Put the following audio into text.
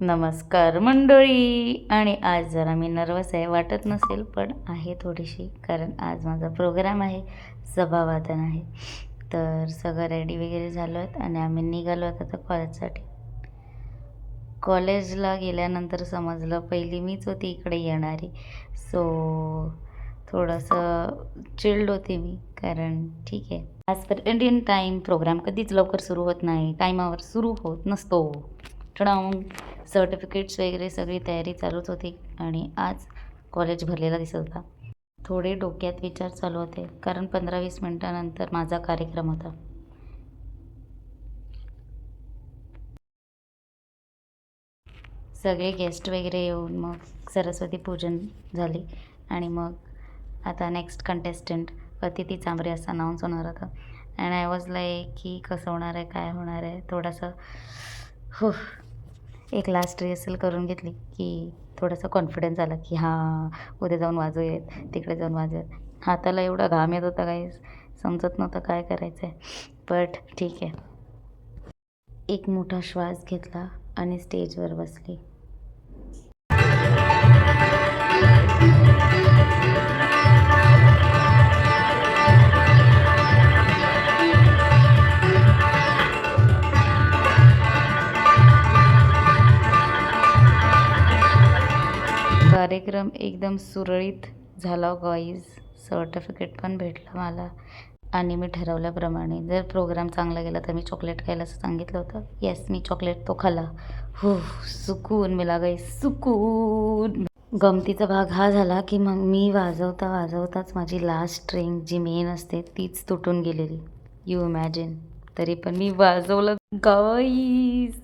नमस्कार मंडळी. आणि आज जरा मी नर्वस आहे, वाटत नसेल पण आहे थोडीशी, कारण आज माझा प्रोग्राम आहे, सभावादन आहे. तर सगळं रेडी वगैरे झालो आहेत आणि आम्ही निघालो आहेत आता कॉलेजसाठी. कॉलेजला गेल्यानंतर समजलं पहिली मीच होती इकडे येणारी. सो थोडंसं चिल्ड होते मी, कारण ठीक आहे, as per Indian time program कधीच लवकर सुरू होत नाही, टाईमावर सुरू होत नसतो. टडाऊन सर्टिफिकेट्स वगैरे सगळी तयारी चालूच होती आणि आज कॉलेज भरलेला दिसत होता. थोडे डोक्यात विचार चालू होते, कारण 15-20 मिनटानंतर माझा कार्यक्रम होता. सगळे गेस्ट वगैरे येऊन मग सरस्वती पूजन झाली आणि मग आता नेक्स्ट कंटेस्टंट अतिथी चांबरे असं अनाऊन्स होणार होतं. अँड आय वॉज लाईक की कसं होणार आहे, काय होणार आहे, थोडंसं एक लास्ट रिहर्सल करून घेतली की थोडंसं कॉन्फिडन्स आला की हां, उद्या जाऊन वाजूयात, तिकडे जाऊन वाजूयात. हाताला एवढा घाम येत होता, काही समजत नव्हतं काय करायचं आहे, बट ठीक आहे. एक मोठा श्वास घेतला आणि स्टेजवर बसली. कार्यक्रम एकदम सुरळीत झाला गाईज. सर्टिफिकेट पण भेटलं मला आणि मी ठरवल्याप्रमाणे जर प्रोग्राम चांगला गेला तर मी चॉकलेट खायला असं सांगितलं होतं. येस, मी चॉकलेट तो खाल्ला. सुकून मिला गई, सुकून. गमतीचा भाग हा झाला की मग मी वाजवताच माझी लास्ट स्ट्रिंग जी मेन असते तीच तुटून गेलेली. You imagine. तरी पण मी वाजवलं गाईज.